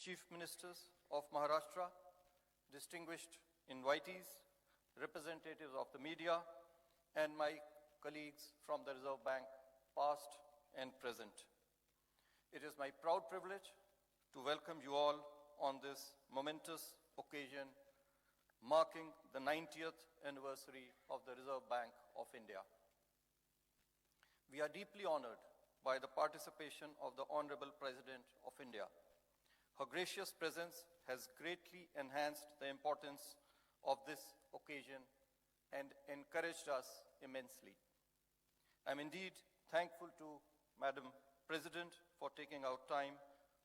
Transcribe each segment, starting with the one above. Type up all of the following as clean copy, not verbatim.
Chief Ministers of Maharashtra, distinguished invitees, representatives of the media, and my colleagues from the Reserve Bank, past and present. It is my proud privilege to welcome you all on this momentous occasion marking the 90th anniversary of the Reserve Bank of India. We are deeply honored by the participation of the Honorable President of India. Her gracious presence has greatly enhanced the importance of this occasion and encouraged us immensely. I am indeed thankful to Madam President for taking out time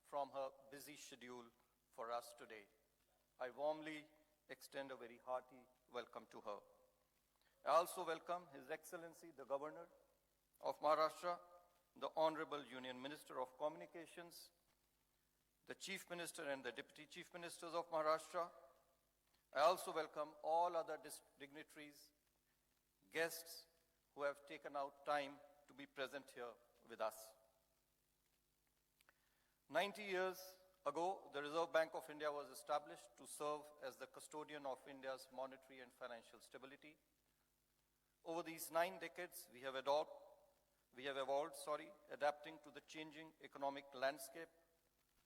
from her busy schedule for us today. I warmly extend a very hearty welcome to her. I also welcome His Excellency the Governor of Maharashtra, the Honorable Union Minister of Communications, the Chief Minister and the Deputy Chief Ministers of Maharashtra. I also welcome all other dignitaries, guests who have taken out time to be present here with us. 90 years ago, the Reserve Bank of India was established to serve as the custodian of India's monetary and financial stability. Over these 9 decades, we have evolved, adapting to the changing economic landscape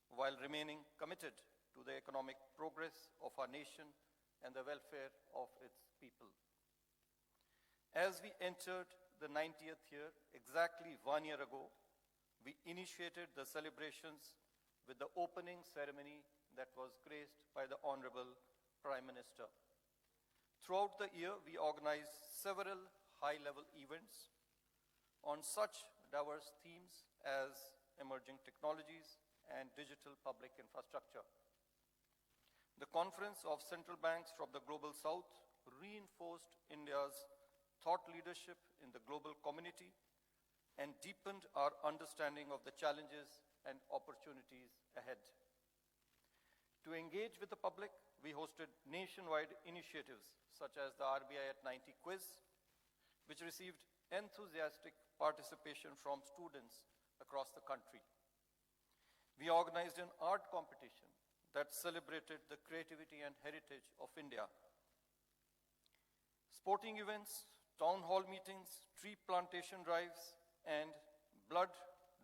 while remaining committed to the economic progress of our nation and the welfare of its people. As we entered the 90th year, exactly 1 year ago, we initiated the celebrations with the opening ceremony that was graced by the Honorable Prime Minister. Throughout the year, we organized several high-level events on such diverse themes as emerging technologies and digital public infrastructure. The Conference of Central Banks from the Global South reinforced India's thought leadership in the global community and deepened our understanding of the challenges and opportunities ahead. To engage with the public, we hosted nationwide initiatives such as the RBI at 90 quiz, which received enthusiastic participation from students across the country. We organized an art competition that celebrated the creativity and heritage of India. Sporting events, town hall meetings, tree plantation drives, and blood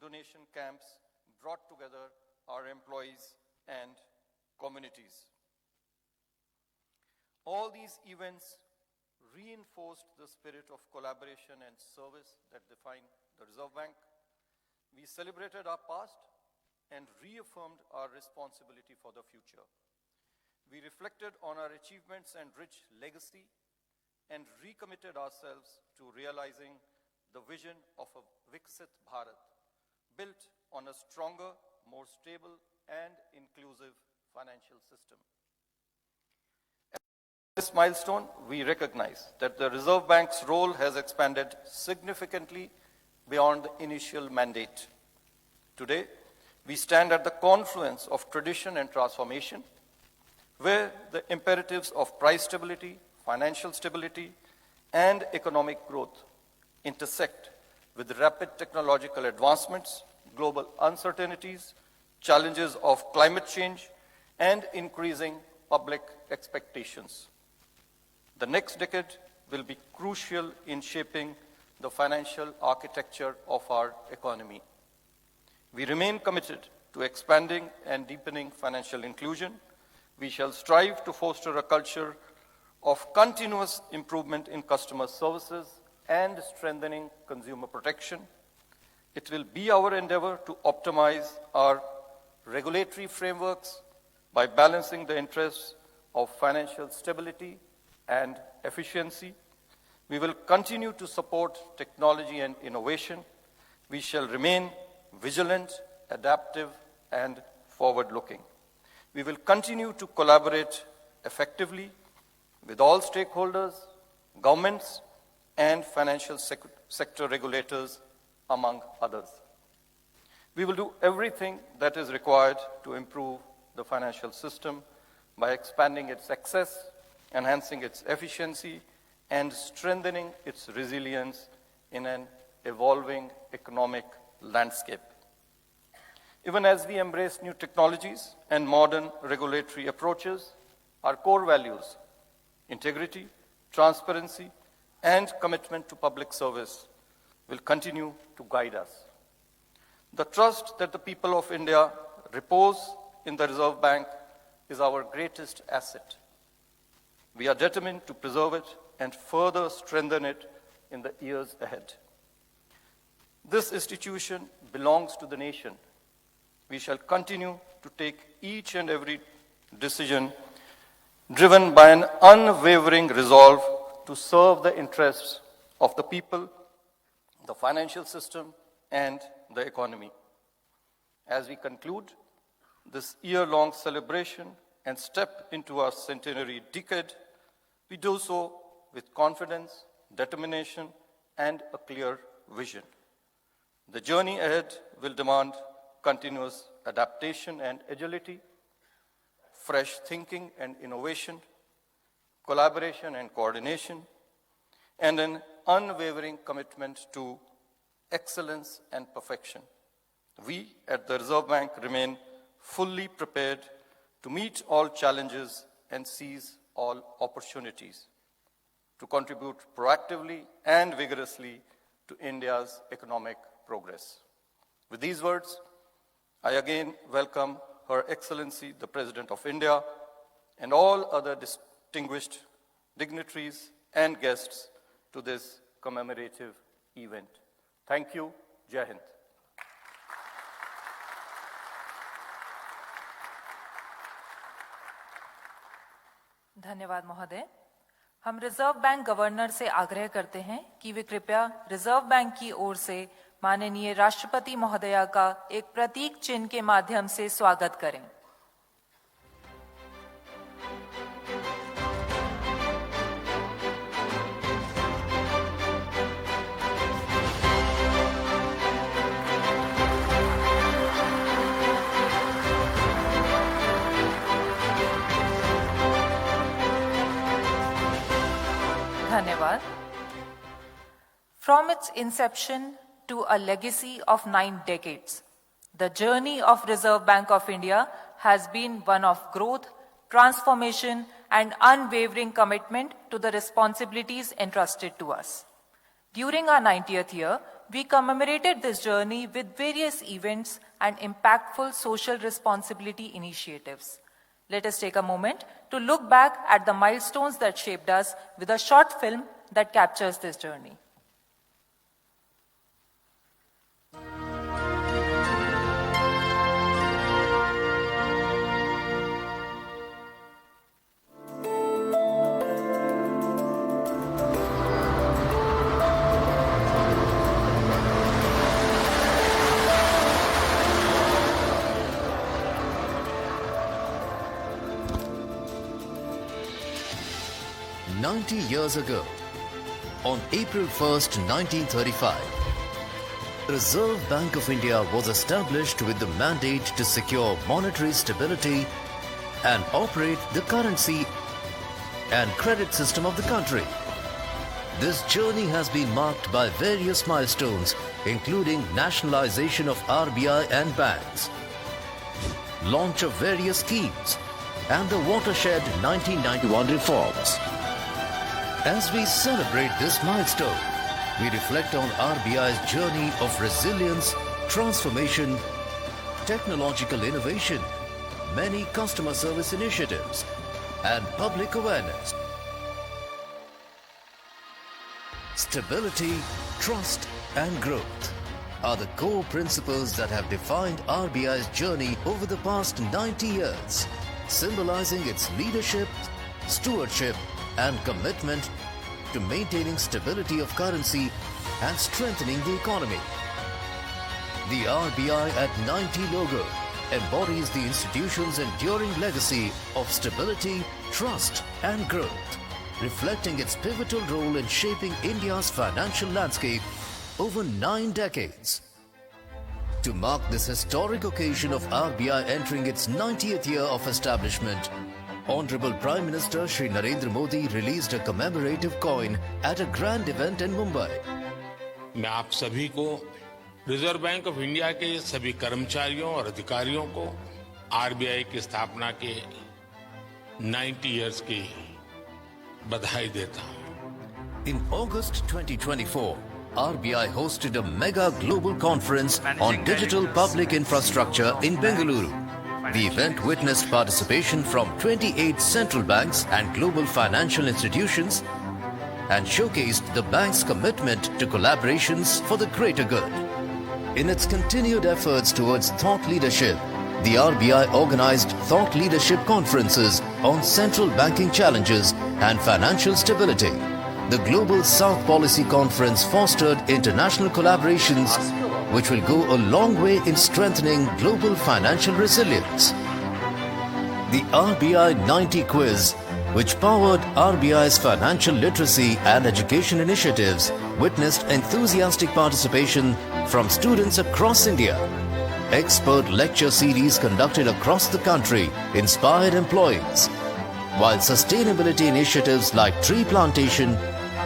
donation camps brought together our employees and communities. All these events reinforced the spirit of collaboration and service that define the Reserve Bank. We celebrated our past and reaffirmed our responsibility for the future. We reflected on our achievements and rich legacy and recommitted ourselves to realizing the vision of a Viksit Bharat, built on a stronger, more stable and inclusive financial system. At this milestone, we recognize that the Reserve Bank's role has expanded significantly beyond the initial mandate. Today, we stand at the confluence of tradition and transformation, where the imperatives of price stability, financial stability, and economic growth intersect with rapid technological advancements, global uncertainties, challenges of climate change, and increasing public expectations. The next decade will be crucial in shaping the financial architecture of our economy. We remain committed to expanding and deepening financial inclusion. We shall strive to foster a culture of continuous improvement in customer services and strengthening consumer protection. It will be our endeavor to optimize our regulatory frameworks by balancing the interests of financial stability and efficiency. We will continue to support technology and innovation. We shall remain vigilant, adaptive, and forward-looking. We will continue to collaborate effectively with all stakeholders, governments, and financial sector regulators, among others. We will do everything that is required to improve the financial system by expanding its access, enhancing its efficiency, and strengthening its resilience in an evolving economic landscape. Even as we embrace new technologies and modern regulatory approaches, our core values, integrity, transparency, and commitment to public service will continue to guide us. The trust that the people of India repose in the Reserve Bank is our greatest asset. We are determined to preserve it and further strengthen it in the years ahead. This institution belongs to the nation. We shall continue to take each and every decision driven by an unwavering resolve to serve the interests of the people, the financial system, and the economy. As we conclude this year-long celebration and step into our centenary decade, we do so with confidence, determination, and a clear vision. The journey ahead will demand continuous adaptation and agility, fresh thinking and innovation, collaboration and coordination, and an unwavering commitment to excellence and perfection. We at the Reserve Bank remain fully prepared to meet all challenges and seize all opportunities, to contribute proactively and vigorously to India's economic progress. With these words, I again welcome Her Excellency, the President of India, and all other distinguished dignitaries and guests to this commemorative event. Thank you. Jai Hind. धन्यवाद महोदय। हम reserve bank governor से आग्रह करते हैं कि वे कृपया reserve bank की ओर से माननीय राष्ट्रपति महोदया का एक प्रतीक चिन्ह के माध्यम से स्वागत करें। धन्यवाद। From its inception to a legacy of 9 decades, the journey of Reserve Bank of India has been one of growth, transformation, and unwavering commitment to the responsibilities entrusted to us. During our 90th year, we commemorated this journey with various events and impactful social responsibility initiatives. Let us take a moment to look back at the milestones that shaped us with a short film that captures this journey. Years ago, on April 1st, 1935, Reserve Bank of India was established with the mandate to secure monetary stability and operate the currency and credit system of the country. This journey has been marked by various milestones, including nationalization of RBI and banks, launch of various schemes, and the watershed 1991 reforms. As we celebrate this milestone, we reflect on RBI's journey of resilience, transformation, technological innovation, many customer service initiatives, and public awareness. Stability, trust, and growth are the core principles that have defined RBI's journey over the past 90 years, symbolizing its leadership, stewardship, and commitment to maintaining stability of currency and strengthening the economy. The RBI at 90 logo embodies the institution's enduring legacy of stability, trust, and growth, reflecting its pivotal role in shaping India's financial landscape over 9 decades. To mark this historic occasion of RBI entering its 90th year of establishment, Honorable Prime Minister Shri Narendra Modi released a commemorative coin at a grand event in Mumbai. मैं आप सभी को reserve bank of India के सभी कर्मचारियों और अधिकारियों को आरबीआई की स्थापना के 90 इयर्स की बधाई देता हूं। In August 2024, RBI hosted a mega global conference on digital public infrastructure in Bengaluru. The event witnessed participation from 28 central banks and global financial institutions and showcased the bank's commitment to collaborations for the greater good. In its continued efforts towards thought leadership, the RBI organized thought leadership conferences on central banking challenges and financial stability. The Global South Policy Conference fostered international collaborations which will go a long way in strengthening global financial resilience. The RBI 90 quiz, which powered RBI's financial literacy and education initiatives, witnessed enthusiastic participation from students across India. Expert lecture series conducted across the country inspired employees, while sustainability initiatives like tree plantation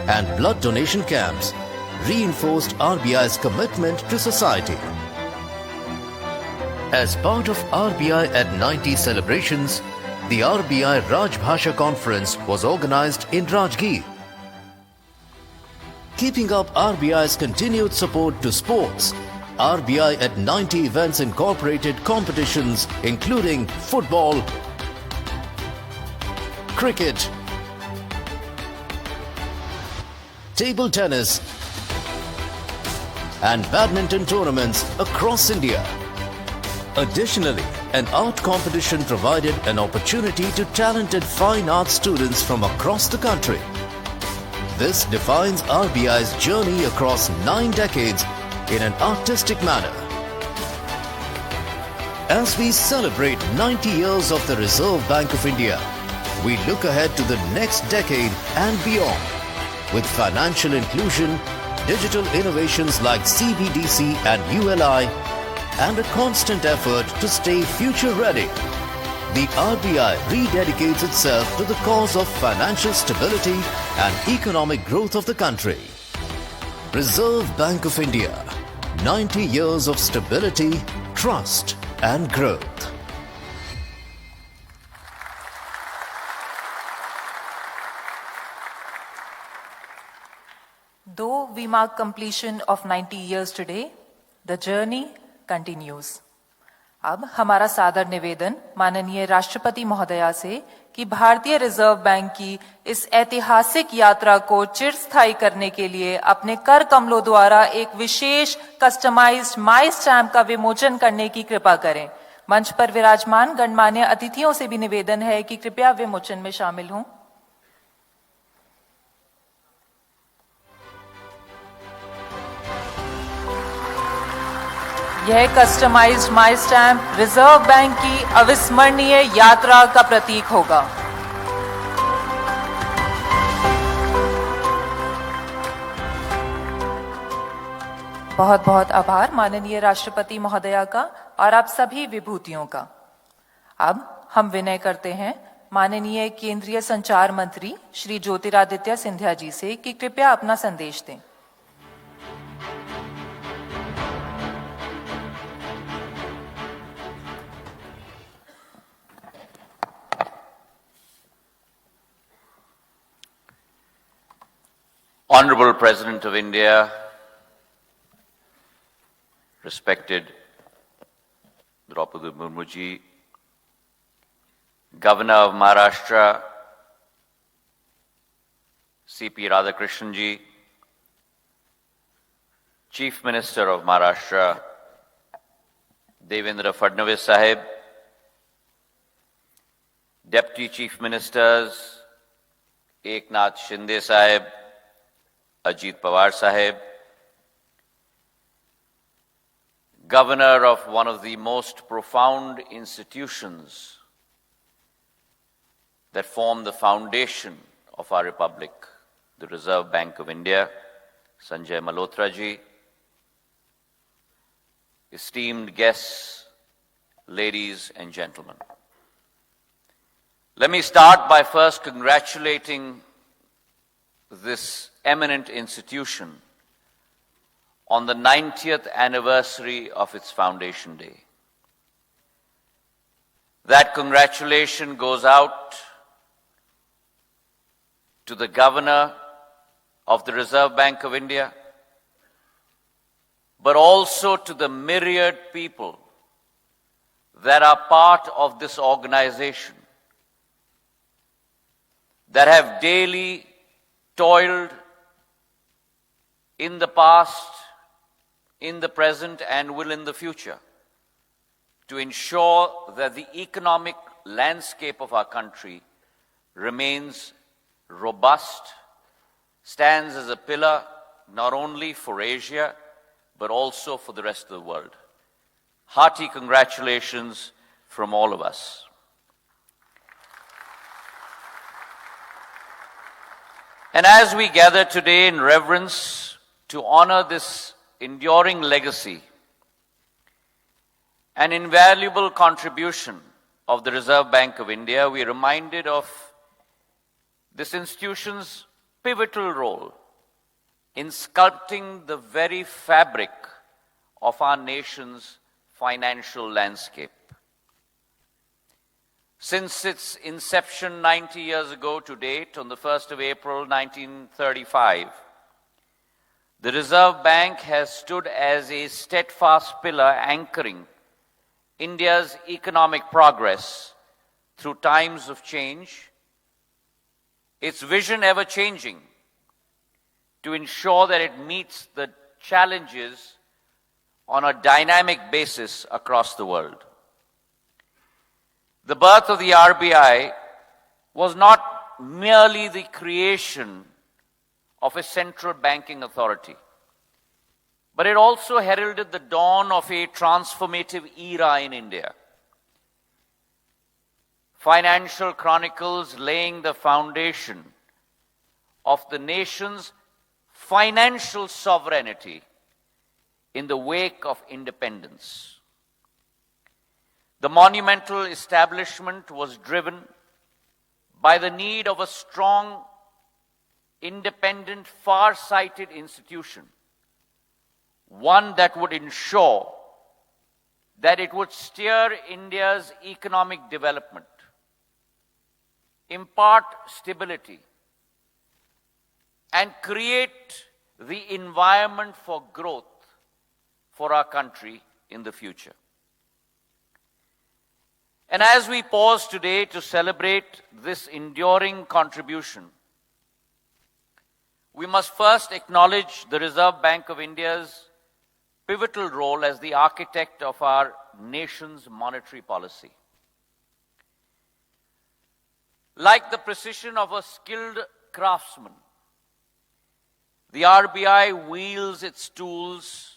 and blood donation camps reinforced RBI's commitment to society. As part of RBI at 90 celebrations, the RBI Rajbhasha Conference was organized in Rajgir. Keeping up RBI's continued support to sports, RBI at 90 events incorporated competitions including football, cricket, table tennis, and badminton tournaments across India. Additionally, an art competition provided an opportunity to talented fine arts students from across the country. This defines RBI's journey across 9 decades in an artistic manner. As we celebrate 90 years of the Reserve Bank of India, we look ahead to the next decade and beyond with financial inclusion, digital innovations like CBDC and ULI, and a constant effort to stay future ready. The RBI rededicates itself to the cause of financial stability and economic growth of the country. Reserve Bank of India, 90 years of stability, trust and growth. Though we mark completion of 90 years today, the journey continues. अब हमारा सादर निवेदन माननीय राष्ट्रपति महोदया से कि भारतीय रिजर्व बैंक की इस ऐतिहासिक यात्रा को चिरस्थायी करने के लिए अपने कर कमलों द्वारा एक विशेष कस्टमाइज्ड माई स्टैम्प का विमोचन करने की कृपा करें। मंच पर विराजमान गणमान्य अतिथियों से भी निवेदन है कि कृपया विमोचन में शामिल हों। यह customized my stamp reserve bank की अविस्मरणीय यात्रा का प्रतीक होगा। बहुत बहुत आभार माननीय राष्ट्रपति महोदया का और आप सभी विभूतियों का। अब हम विनय करते हैं माननीय केंद्रीय संचार मंत्री श्री ज्योतिरादित्य सिंधिया जी से कि कृपया अपना संदेश दें। Honorable President of India, respected Draupadi Murmu ji, Governor of Maharashtra, C.P. Radhakrishnan ji, Chief Minister of Maharashtra, Devendra Fadnavis Sahib, Deputy Chief Ministers, Eknath Shinde Sahib, Ajit Pawar Sahib, Governor of one of the most profound institutions that form the foundation of our Republic, the Reserve Bank of India, Sanjay Malhotra ji, esteemed guests, ladies and gentlemen. Let me start by first congratulating this eminent institution on the 90th anniversary of its foundation day. That congratulation goes out to the Governor of the Reserve Bank of India, but also to the myriad people that are part of this organization, that have daily toiled in the past, in the present, and will in the future to ensure that the economic landscape of our country remains robust, stands as a pillar not only for Asia, but also for the rest of the world. Hearty congratulations from all of us. And as we gather today in reverence to honor this enduring legacy, an invaluable contribution of the Reserve Bank of India, we are reminded of this institution's pivotal role in sculpting the very fabric of our nation's financial landscape. Since its inception 90 years ago to date, on the 1st of April 1935, the Reserve Bank has stood as a steadfast pillar anchoring India's economic progress through times of change, its vision ever changing to ensure that it meets the challenges on a dynamic basis across the world. The birth of the RBI was not merely the creation of a central banking authority, but it also heralded the dawn of a transformative era in India. Financial Chronicles laying the foundation of the nation's financial sovereignty in the wake of independence. The monumental establishment was driven by the need of a strong, independent, far-sighted institution, one that would ensure that it would steer India's economic development, impart stability, and create the environment for growth for our country in the future. And as we pause today to celebrate this enduring contribution, we must first acknowledge the Reserve Bank of India's pivotal role as the architect of our nation's monetary policy. Like the precision of a skilled craftsman, the RBI wields its tools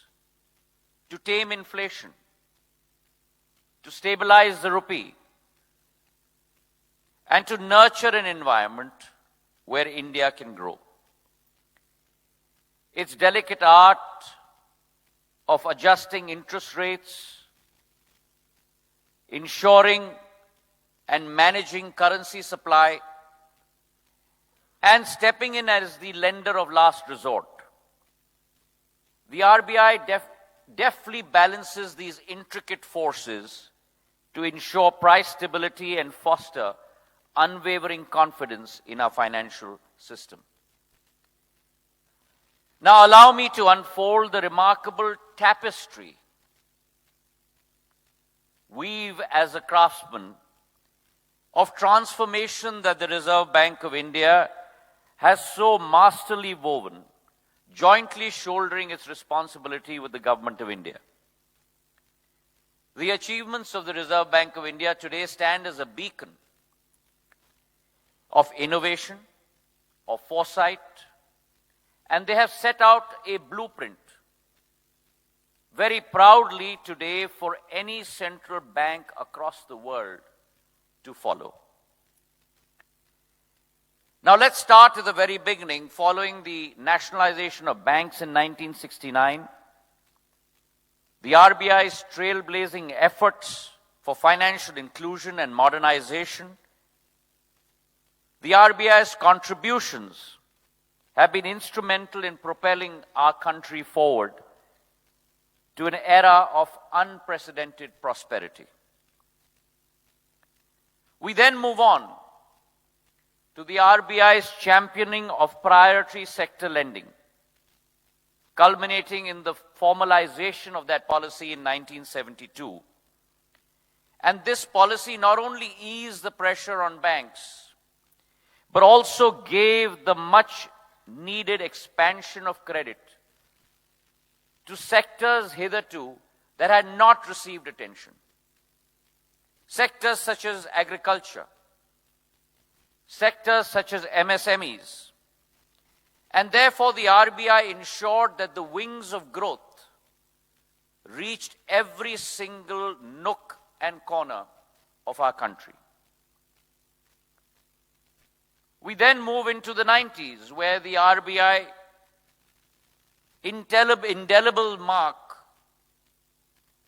to tame inflation, to stabilize the rupee, and to nurture an environment where India can grow. Its delicate art of adjusting interest rates, ensuring and managing currency supply, and stepping in as the lender of last resort. The RBI deftly balances these intricate forces to ensure price stability and foster unwavering confidence in our financial system. Now allow me to unfold the remarkable tapestry, weave as a craftsman, of transformation that the Reserve Bank of India has so masterly woven, jointly shouldering its responsibility with the Government of India. The achievements of the Reserve Bank of India today stand as a beacon of innovation, of foresight, and they have set out a blueprint very proudly today for any central bank across the world to follow. Now let's start at the very beginning. Following the nationalization of banks in 1969, the RBI's trailblazing efforts for financial inclusion and modernization, the RBI's contributions have been instrumental in propelling our country forward to an era of unprecedented prosperity. We then move on to the RBI's championing of priority sector lending, culminating in the formalization of that policy in 1972. And this policy not only eased the pressure on banks, but also gave the much needed expansion of credit to sectors hitherto that had not received attention. Sectors such as agriculture, sectors such as MSMEs. And therefore the RBI ensured that the wings of growth reached every single nook and corner of our country. We then move into the 90s, where the RBI indelible mark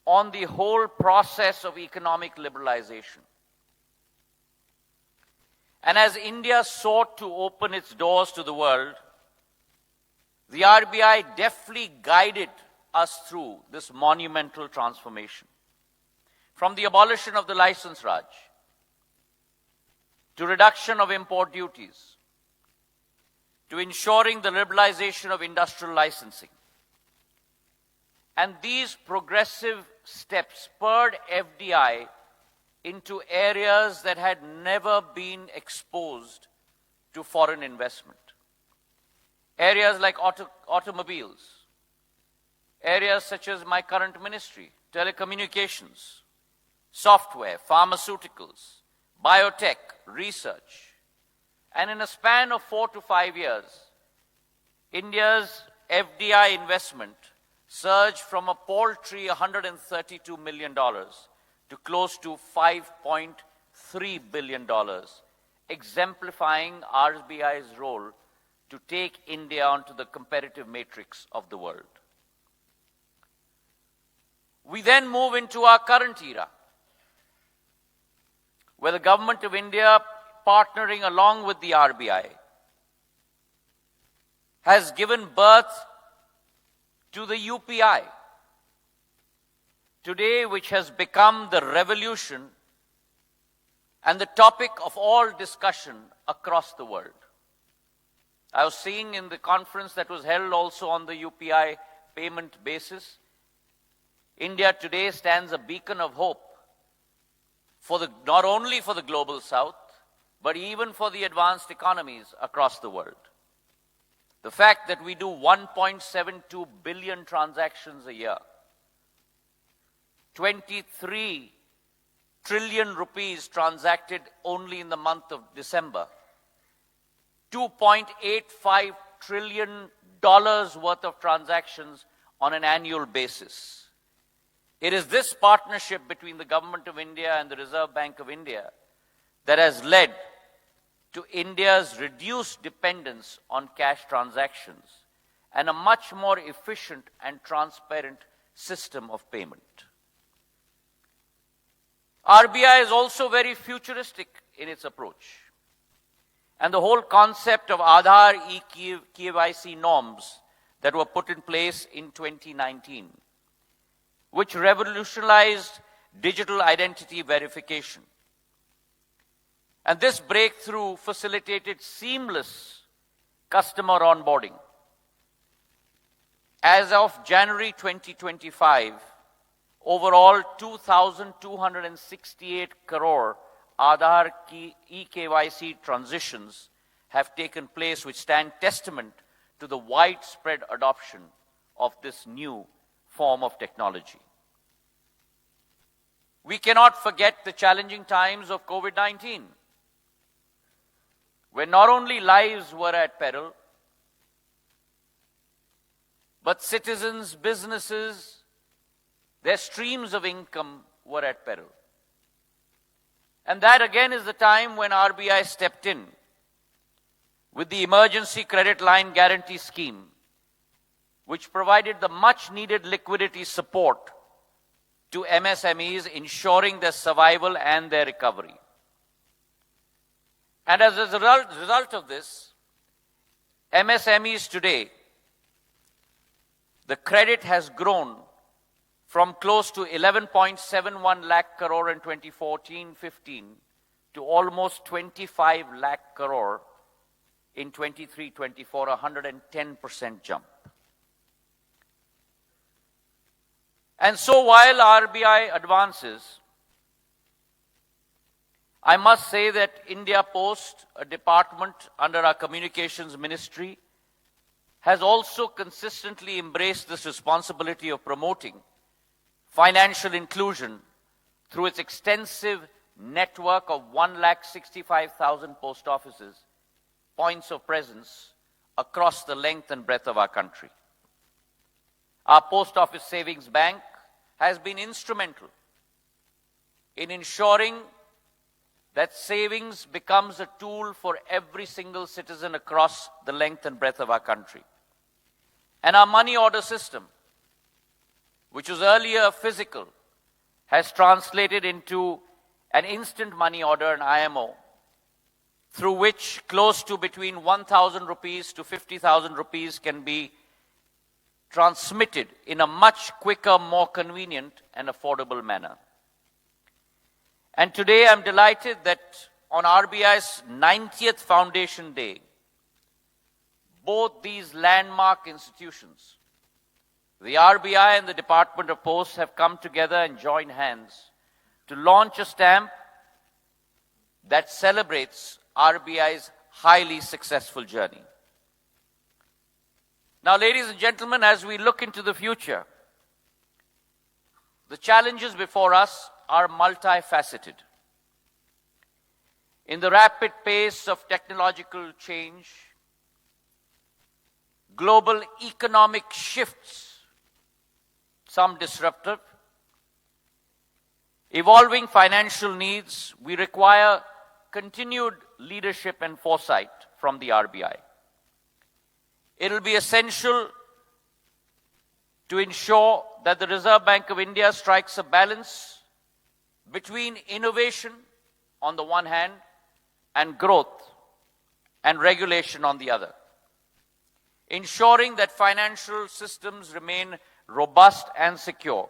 on the whole process of economic liberalization. And as India sought to open its doors to the world, the RBI deftly guided us through this monumental transformation. From the abolition of the license Raj, to reduction of import duties, to ensuring the liberalization of industrial licensing. And these progressive steps spurred FDI into areas that had never been exposed to foreign investment. Areas like automobiles, areas such as my current ministry, telecommunications, software, pharmaceuticals, biotech, research. And in a span of 4 to 5 years, India's FDI investment surged from a paltry $132 million to close to $5.3 billion, exemplifying RBI's role to take India onto the competitive matrix of the world. We then move into our current era, where the Government of India, partnering along with the RBI, has given birth to the UPI, today which has become the revolution and the topic of all discussion across the world. I was seeing in the conference that was held also on the UPI payment basis, India today stands a beacon of hope for not only for the global south, but even for the advanced economies across the world. The fact that we do 1.72 billion transactions a year, 23 trillion rupees transacted only in the month of December, $2.85 trillion worth of transactions on an annual basis. It is this partnership between the Government of India and the Reserve Bank of India that has led to India's reduced dependence on cash transactions and a much more efficient and transparent system of payment. RBI is also very futuristic in its approach. And the whole concept of Aadhaar eKYC norms that were put in place in 2019, which revolutionized digital identity verification. And this breakthrough facilitated seamless customer onboarding. As of January 2025, overall 2,268 crore Aadhaar eKYC transitions have taken place, which stand testament to the widespread adoption of this new form of technology. We cannot forget the challenging times of COVID-19, where not only lives were at peril, but citizens, businesses, their streams of income were at peril. And that again is the time when RBI stepped in with the Emergency Credit Line Guarantee Scheme, which provided the much needed liquidity support to MSMEs, ensuring their survival and their recovery. And as a result of this, MSMEs today, the credit has grown from close to 11.71 lakh crore in 2014-15 to almost 25 lakh crore in 23-24, a 110% jump. And so while RBI advances, I must say that India Post, a department under our Communications Ministry, has also consistently embraced this responsibility of promoting financial inclusion through its extensive network of 165,000 post offices, points of presence across the length and breadth of our country. Our Post Office Savings Bank has been instrumental in ensuring that savings becomes a tool for every single citizen across the length and breadth of our country. And our money order system, which was earlier physical, has translated into an instant money order, an IMO, through which close to between 1,000 rupees to 50,000 rupees can be transmitted in a much quicker, more convenient and affordable manner. And today I'm delighted that on RBI's 90th Foundation Day, both these landmark institutions, the RBI and the Department of Posts, have come together and joined hands to launch a stamp that celebrates RBI's highly successful journey. Now, ladies and gentlemen, as we look into the future, the challenges before us are multifaceted. In the rapid pace of technological change, global economic shifts, some disruptive, evolving financial needs, we require continued leadership and foresight from the RBI. It will be essential to ensure that the Reserve Bank of India strikes a balance between innovation on the one hand and growth and regulation on the other, ensuring that financial systems remain robust and secure,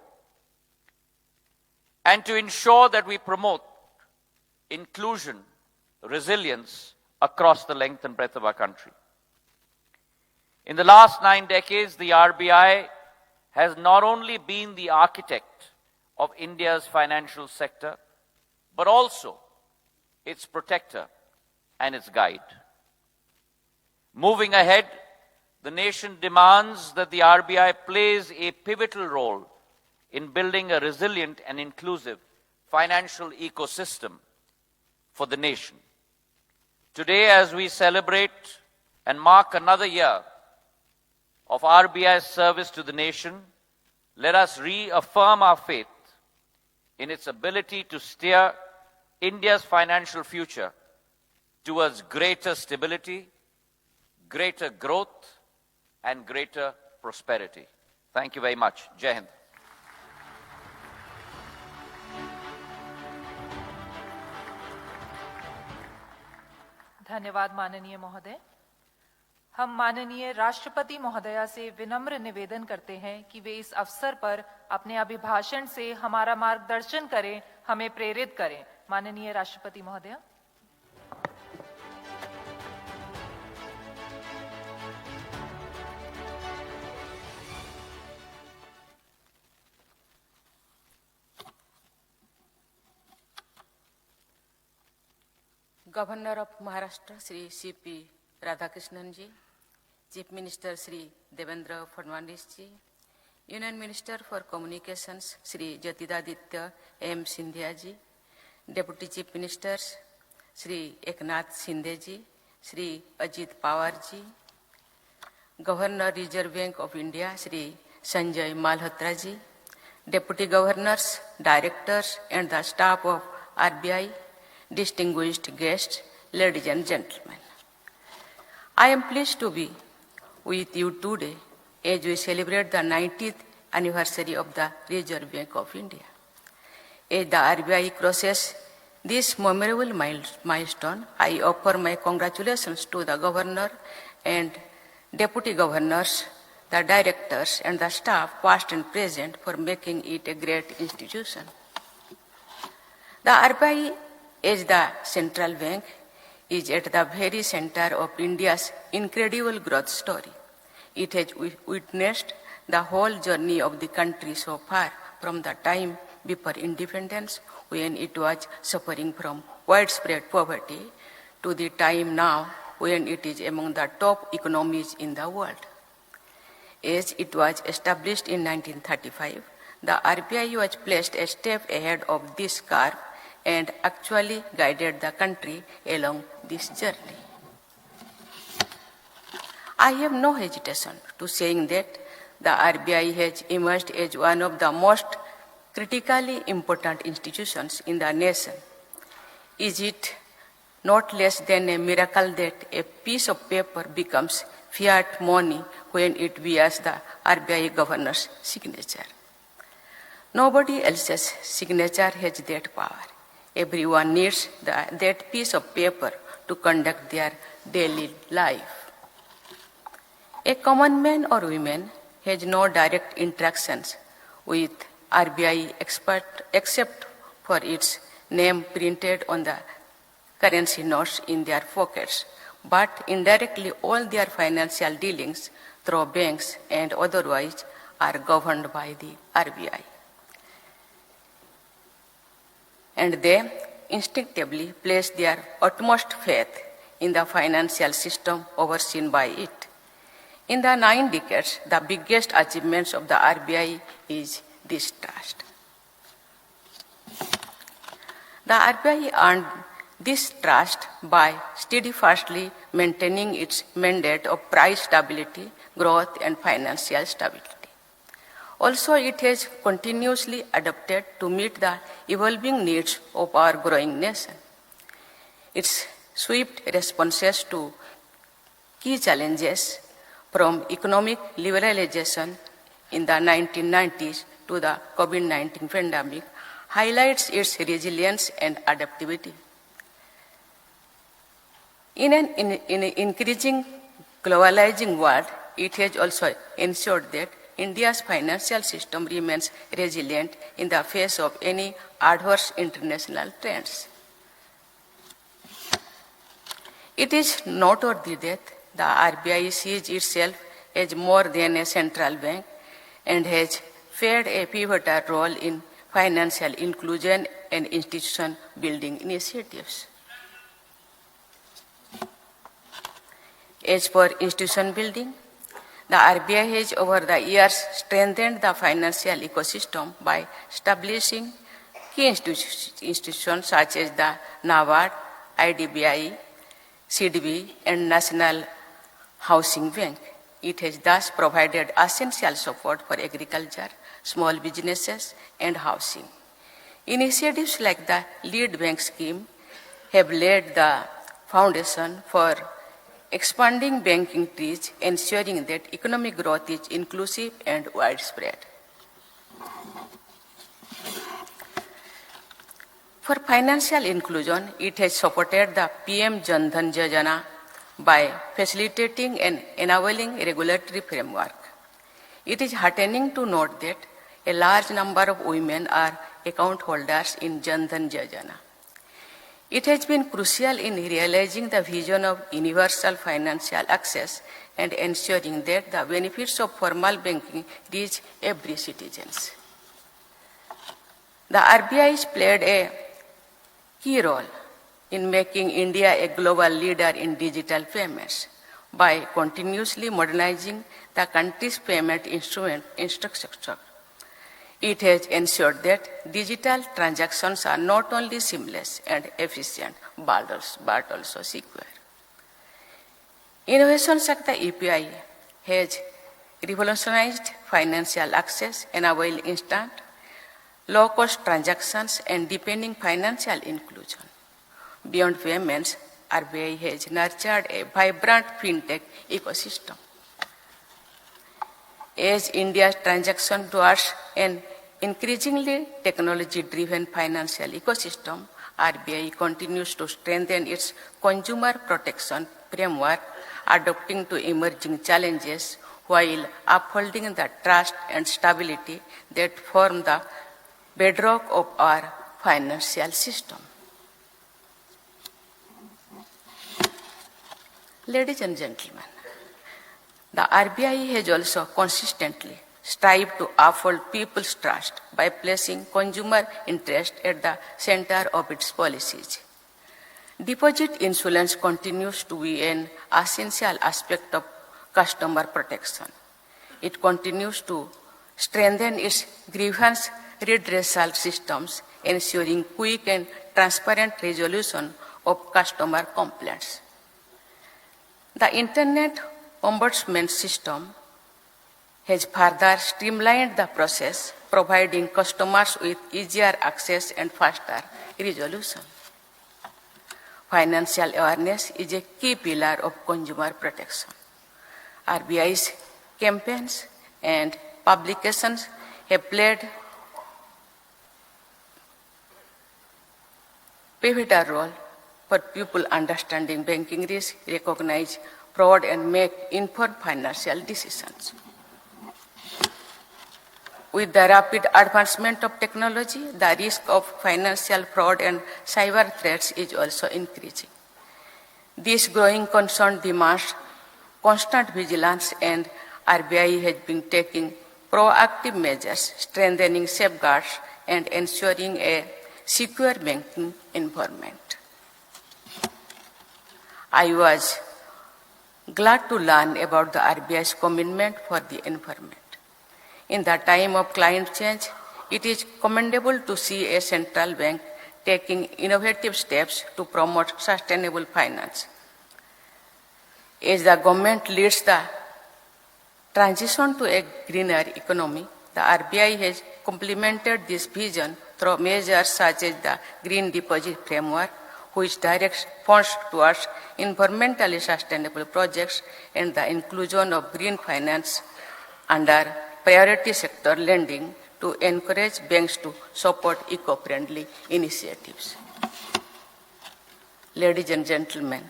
and to ensure that we promote inclusion, resilience across the length and breadth of our country. In the last 9 decades, the RBI has not only been the architect of India's financial sector, but also its protector and its guide. Moving ahead, the nation demands that the RBI plays a pivotal role in building a resilient and inclusive financial ecosystem for the nation. Today, as we celebrate and mark another year of RBI's service to the nation, let us reaffirm our faith in its ability to steer India's financial future towards greater stability, greater growth, and greater prosperity. Thank you very much. Jai Hind. धन्यवाद माननीय महोदय। हम माननीय राष्ट्रपति महोदया से विनम्र निवेदन करते हैं कि वे इस अवसर पर अपने अभिभाषण से हमारा मार्गदर्शन करें, हमें प्रेरित करें। माननीय राष्ट्रपति महोदया। Governor of Maharashtra, Shri C.P. Radhakrishnan ji, Chief Minister Shri Devendra Fadnavis ji, Union Minister for Communications Shri Jyotidaditya M. Scindia ji, Deputy Chief Ministers Shri Eknath Shinde ji, Shri Ajit Pawar ji, Governor Reserve Bank of India Shri Sanjay Malhotra ji, Deputy Governors, Directors and the staff of RBI, distinguished guests, ladies and gentlemen. I am pleased to be with you today as we celebrate the 90th anniversary of the Reserve Bank of India. As the RBI crosses this memorable milestone, I offer my congratulations to the Governor and Deputy Governors, the directors and the staff, past and present, for making it a great institution. The RBI, as the central bank, is at the very center of India's incredible growth story. It has witnessed the whole journey of the country so far, from the time before independence, when it was suffering from widespread poverty, to the time now when it is among the top economies in the world. As it was established in 1935, the RBI was placed a step ahead of this curve and actually guided the country along this journey. I have no hesitation to saying that the RBI has emerged as one of the most critically important institutions in the nation. Is it not less than a miracle that a piece of paper becomes fiat money when it bears the RBI governor's signature? Nobody else's signature has that power. Everyone needs that piece of paper to conduct their daily life. A common man or woman has no direct interactions with RBI except for its name printed on the currency notes in their pockets, but indirectly all their financial dealings through banks and otherwise are governed by the RBI. And they instinctively place their utmost faith in the financial system overseen by it. In the 9 decades, the biggest achievements of the RBI is this trust. The RBI earned this trust by steadfastly maintaining its mandate of price stability, growth, and financial stability. Also, it has continuously adapted to meet the evolving needs of our growing nation. Its swift responses to key challenges, from economic liberalization in the 1990s to the COVID-19 pandemic, highlights its resilience and adaptability. In an increasing globalizing world, it has also ensured that India's financial system remains resilient in the face of any adverse international trends. It is noteworthy that the RBI sees itself as more than a central bank and has played a pivotal role in financial inclusion and institution building initiatives. As for institution building, the RBI has over the years strengthened the financial ecosystem by establishing key institutions such as the NABARD, IDBI, CDB, and National Housing Bank. It has thus provided essential support for agriculture, small businesses, and housing. Initiatives like the Lead Bank scheme have laid the foundation for expanding banking trees, ensuring that economic growth is inclusive and widespread. For financial inclusion, it has supported the PM Jan Dhan Yojana by facilitating and enabling a regulatory framework. It is heartening to note that a large number of women are account holders in Jan Dhan Yojana. It has been crucial in realizing the vision of universal financial access and ensuring that the benefits of formal banking reach every citizen. The RBI has played a key role in making India a global leader in digital payments by continuously modernizing the country's payment infrastructure. It has ensured that digital transactions are not only seamless and efficient, but also secure. Innovations like the EPI has revolutionized financial access, enabling instant, low-cost transactions, and deepening financial inclusion. Beyond payments, RBI has nurtured a vibrant fintech ecosystem. As India's transition towards an increasingly technology-driven financial ecosystem, RBI continues to strengthen its consumer protection framework, adapting to emerging challenges while upholding the trust and stability that form the bedrock of our financial system. Ladies and gentlemen, the RBI has also consistently strived to uphold people's trust by placing consumer interest at the center of its policies. Deposit insurance continues to be an essential aspect of customer protection. It continues to strengthen its grievance redressal systems, ensuring quick and transparent resolution of customer complaints. The Internet Ombudsman system has further streamlined the process, providing customers with easier access and faster resolution. Financial awareness is a key pillar of consumer protection. RBI's campaigns and publications have played pivotal role for people understanding banking risk, recognize fraud, and make informed financial decisions. With the rapid advancement of technology, the risk of financial fraud and cyber threats is also increasing. This growing concern demands constant vigilance, and RBI has been taking proactive measures, strengthening safeguards and ensuring a secure banking environment. I was glad to learn about the RBI's commitment for the environment. In the time of climate change, it is commendable to see a central bank taking innovative steps to promote sustainable finance. As the government leads the transition to a greener economy, the RBI has complemented this vision through measures such as the Green Deposit Framework, which directs funds towards environmentally sustainable projects, and the inclusion of green finance under priority sector lending to encourage banks to support eco-friendly initiatives. Ladies and gentlemen,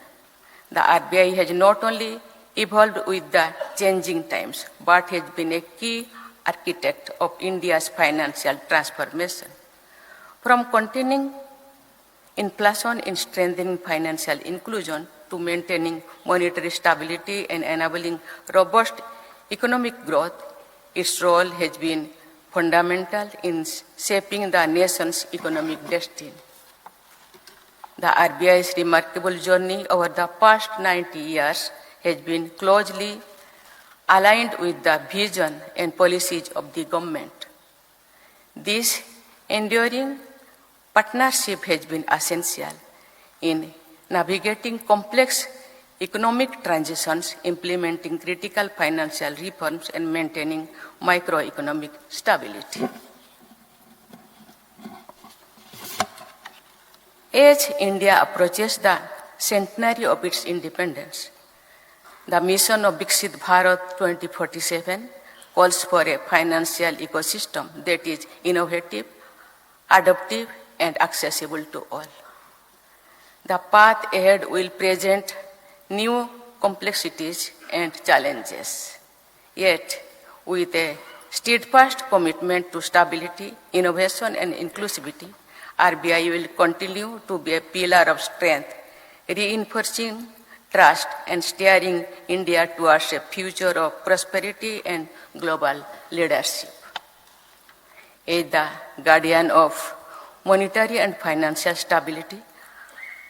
the RBI has not only evolved with the changing times, but has been a key architect of India's financial transformation. From containing inflation in strengthening financial inclusion to maintaining monetary stability and enabling robust economic growth, its role has been fundamental in shaping the nation's economic destiny. The RBI's remarkable journey over the past 90 years has been closely aligned with the vision and policies of the government. This enduring partnership has been essential in navigating complex economic transitions, implementing critical financial reforms, and maintaining microeconomic stability. As India approaches the centenary of its independence, the mission of Viksit Bharat 2047 calls for a financial ecosystem that is innovative, adaptive, and accessible to all. The path ahead will present new complexities and challenges. Yet, with a steadfast commitment to stability, innovation, and inclusivity, RBI will continue to be a pillar of strength, reinforcing trust and steering India towards a future of prosperity and global leadership. As the guardian of monetary and financial stability,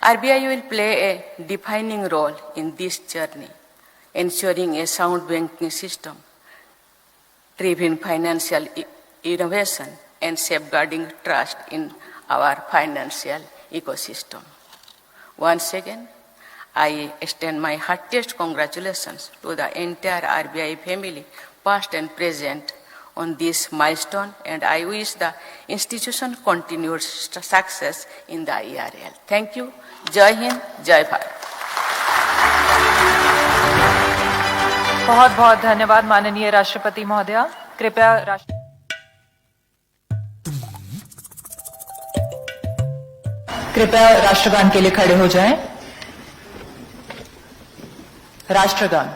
RBI will play a defining role in this journey, ensuring a sound banking system, driving financial innovation, and safeguarding trust in our financial ecosystem. Once again, I extend my heartiest congratulations to the entire RBI family, past and present, on this milestone, and I wish the institution continued success in the ERL. Thank you. Jai Hind, Jai Bharat. बहुत बहुत धन्यवाद माननीय राष्ट्रपति महोदया। कृपया राष्ट्रगान के लिए खड़े हो जाएं। राष्ट्रगान।